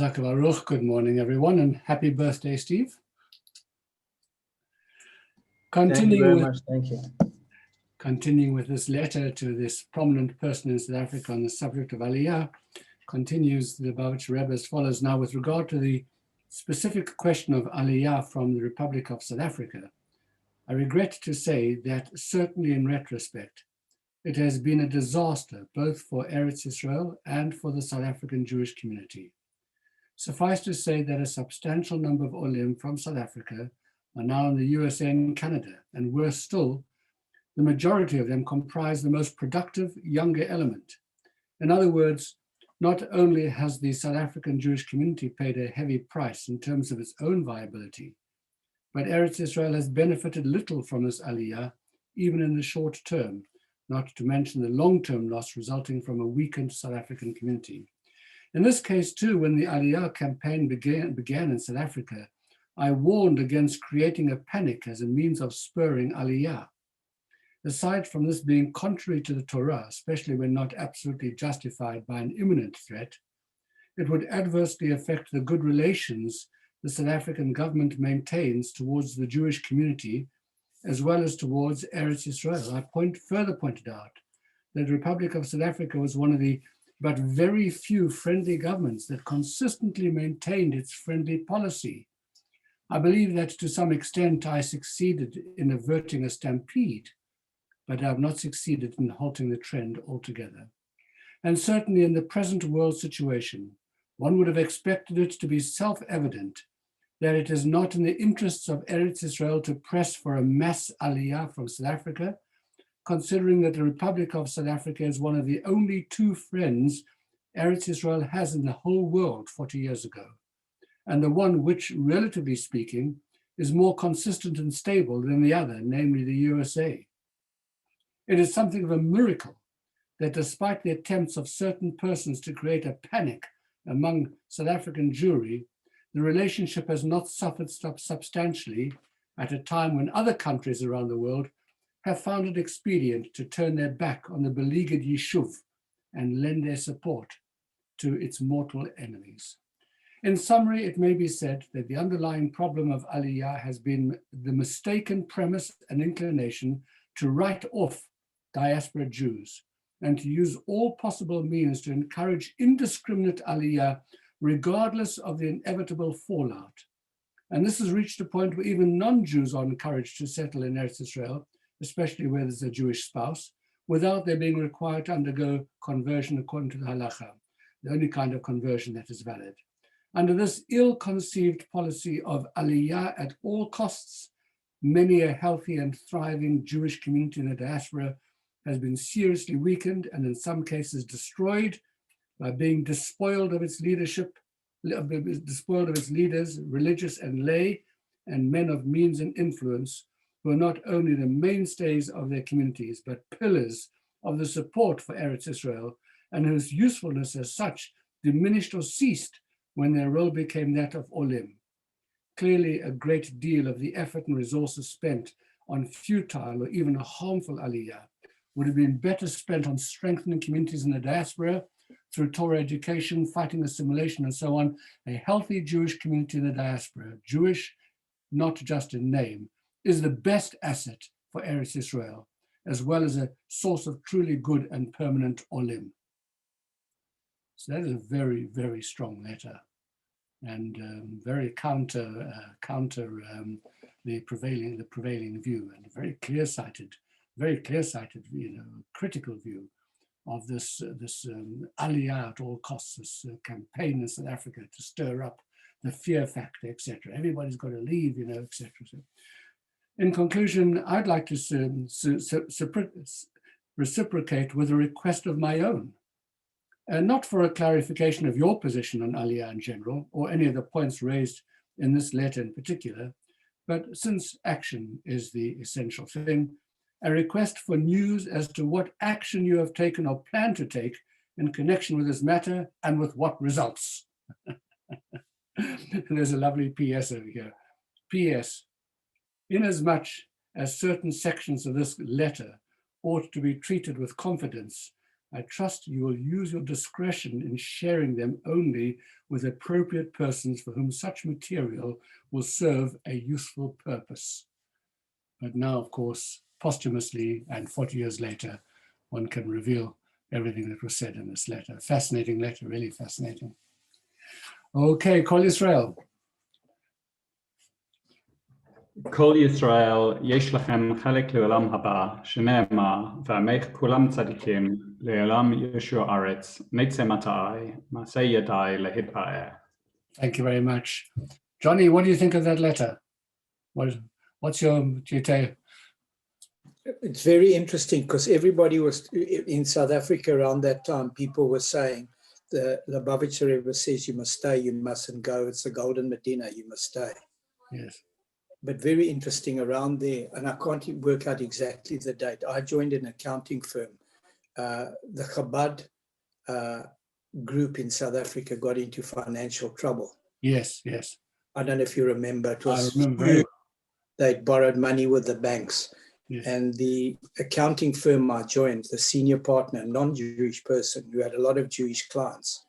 Baruch. Good morning, everyone, and happy birthday, Steve. Thank you very much. Thank you. Continuing with this letter to this prominent person in South Africa on the subject of Aliyah, continues the Lubavitcher Rebbe as follows. Now, with regard to the specific question of Aliyah from the Republic of South Africa, I regret to say that certainly in retrospect, it has been a disaster both for Eretz Israel and for the South African Jewish community. Suffice to say that a substantial number of Olim from South Africa are now in the USA and Canada, and worse still, the majority of them comprise the most productive younger element. In other words, not only has the South African Jewish community paid a heavy price in terms of its own viability, but Eretz Israel has benefited little from this Aliyah, even in the short term, not to mention the long-term loss resulting from a weakened South African community. In this case too, when the Aliyah campaign began in South Africa, I warned against creating a panic as a means of spurring Aliyah. Aside from this being contrary to the Torah, especially when not absolutely justified by an imminent threat, it would adversely affect the good relations the South African government maintains towards the Jewish community, as well as towards Eretz Israel. I further pointed out that the Republic of South Africa was one of the but very few friendly governments that consistently maintained its friendly policy. I believe that to some extent I succeeded in averting a stampede, but I have not succeeded in halting the trend altogether. And certainly in the present world situation, one would have expected it to be self-evident that it is not in the interests of Eretz Israel to press for a mass Aliyah from South Africa, considering that the Republic of South Africa is one of the only two friends Eretz Israel has in the whole world 40 years ago, and the one which, relatively speaking, is more consistent and stable than the other, namely the USA. It is something of a miracle that despite the attempts of certain persons to create a panic among South African Jewry, the relationship has not suffered substantially at a time when other countries around the world have found it expedient to turn their back on the beleaguered Yishuv and lend their support to its mortal enemies. In summary, it may be said that the underlying problem of Aliyah has been the mistaken premise and inclination to write off diaspora Jews and to use all possible means to encourage indiscriminate Aliyah regardless of the inevitable fallout. And this has reached a point where even non-Jews are encouraged to settle in Eretz Israel, especially where there's a Jewish spouse, without their being required to undergo conversion according to the halacha, the only kind of conversion that is valid. Under this ill-conceived policy of Aliyah at all costs, many a healthy and thriving Jewish community in the diaspora has been seriously weakened and in some cases destroyed by being despoiled of its leadership, despoiled of its leaders, religious and lay, and men of means and influence, who are not only the mainstays of their communities, but pillars of the support for Eretz Israel, and whose usefulness as such diminished or ceased when their role became that of Olim. Clearly, a great deal of the effort and resources spent on futile or even harmful Aliyah would have been better spent on strengthening communities in the diaspora through Torah education, fighting assimilation, and so on. A healthy Jewish community in the diaspora, Jewish not just in name, is the best asset for Eretz Israel, as well as a source of truly good and permanent Olim. So that is a very, very strong letter, and very counter the prevailing view, and a very clear-sighted, critical view of this Aliyah at all costs, this campaign in South Africa to stir up the fear factor, etc. Everybody's got to leave, etc. So, in conclusion, I'd like to reciprocate with a request of my own, not for a clarification of your position on Aliyah in general, or any of the points raised in this letter in particular, but since action is the essential thing, a request for news as to what action you have taken or plan to take in connection with this matter and with what results. There's a lovely PS over here. PS, inasmuch as certain sections of this letter ought to be treated with confidence, I trust you will use your discretion in sharing them only with appropriate persons for whom such material will serve a useful purpose. But now, of course, posthumously and 40 years later, one can reveal everything that was said in this letter. Fascinating letter, really fascinating. Okay, Kol Yisrael. כל ישראל, יש לכם חלק לעולם הבא, שנאמר, ועמך כולם צדיקים, לעולם ישוע הארץ, נצא מתי, מעשה ידי להתפאר. Thank you very much. Johnny, what do you think of that letter? What's your take? It's very interesting because everybody was in South Africa around that time. People were saying the Lubavitcher Rebbe says you must stay, you mustn't go. It's the Golden Medina, you must stay. Yes. But very interesting around there, and I can't work out exactly the date. I joined an accounting firm. The Chabad group in South Africa got into financial trouble. Yes, yes. I don't know if you remember. It was, I remember very well. They'd borrowed money with the banks. Yes. And the accounting firm I joined, the senior partner, non-Jewish person who had a lot of Jewish clients,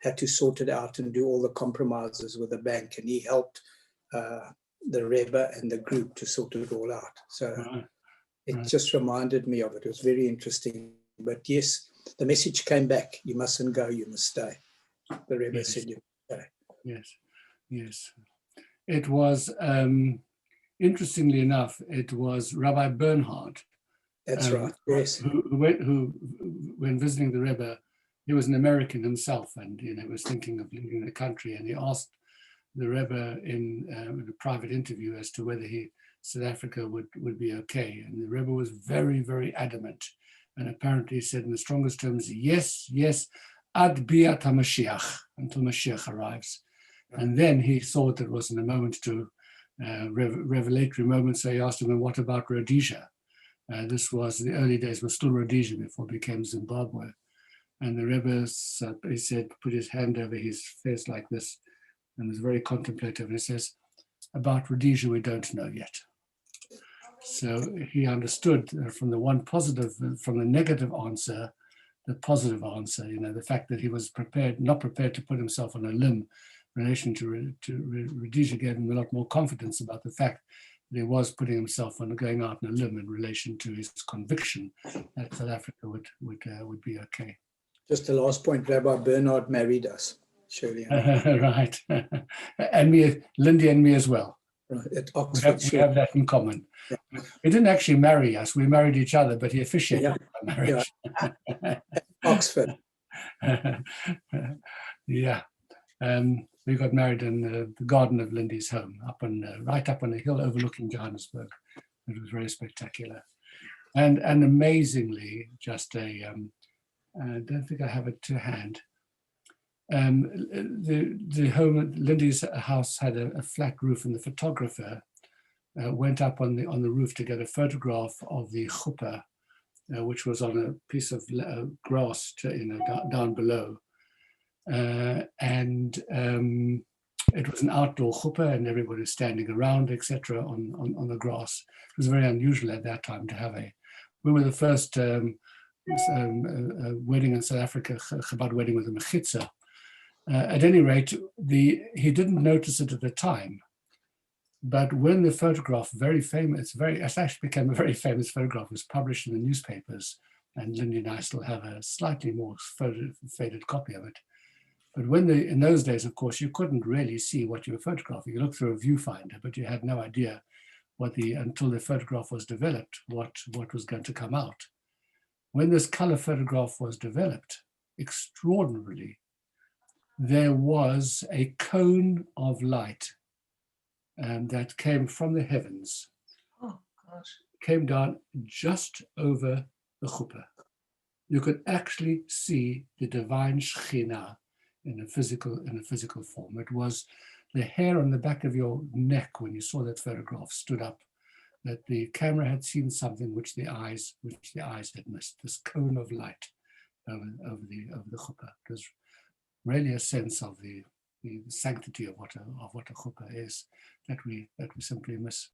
had to sort it out and do all the compromises with the bank. And he helped the Rebbe and the group to sort it all out. So it just reminded me of it. It was very interesting. But yes, the message came back. You mustn't go, you must stay. The Rebbe said you must stay. Yes, yes. It was, interestingly enough, it was Rabbi Bernhard. That's right, yes. Who, when visiting the Rebbe, he was an American himself and was thinking of leaving the country, and he asked the Rebbe in a private interview as to whether South Africa would be okay. And the Rebbe was very, very adamant. And apparently said in the strongest terms, yes, yes, ad biat HaMashiach, until Mashiach arrives. And then he thought it wasn't a moment to revelatory moment. So he asked him, and what about Rhodesia? This was the early days, was still Rhodesia before it became Zimbabwe. And the Rebbe, he said, put his hand over his face like this and was very contemplative. And he says, about Rhodesia, we don't know yet. So he understood from the one positive, from the negative answer, the positive answer, the fact that he was not prepared to put himself on a limb in relation to Rhodesia gave him a lot more confidence about the fact that he was putting himself on going out on a limb in relation to his conviction that South Africa would be okay. Just the last point, Rabbi Bernhard married us, Shirley. Right. And me, Lindy and me as well. Right, at Oxford. We have that in common. Yeah. He didn't actually marry us. We married each other, but he officiated our marriage. Yeah. Oxford. Yeah. We got married in the garden of Lindy's home, right up on a hill overlooking Johannesburg. It was very spectacular. And amazingly, just I don't think I have it to hand. The home, Lindy's house had a flat roof, and the photographer went up on the roof to get a photograph of the chuppah, which was on a piece of grass down below. And it was an outdoor chuppah, and everybody was standing around, etc., on the grass. It was very unusual at that time to have we were the first wedding in South Africa, Chabad wedding with a mechitza. At any rate, he didn't notice it at the time, but when the photograph, it actually became a very famous photograph, was published in the newspapers, and Lindy and I still have a slightly more faded copy of it. But in those days, of course, you couldn't really see what you were photographing. You looked through a viewfinder, but you had no idea until the photograph was developed, what was going to come out. When this color photograph was developed, extraordinarily, there was a cone of light that came from the heavens. Oh, gosh. Came down just over the chuppah. You could actually see the divine Shekhinah in a physical form. It was the hair on the back of your neck when you saw that photograph stood up, that the camera had seen something which the eyes had missed. This cone of light over the chuppah. It was really a sense of the sanctity of what a chuppah is that we simply miss.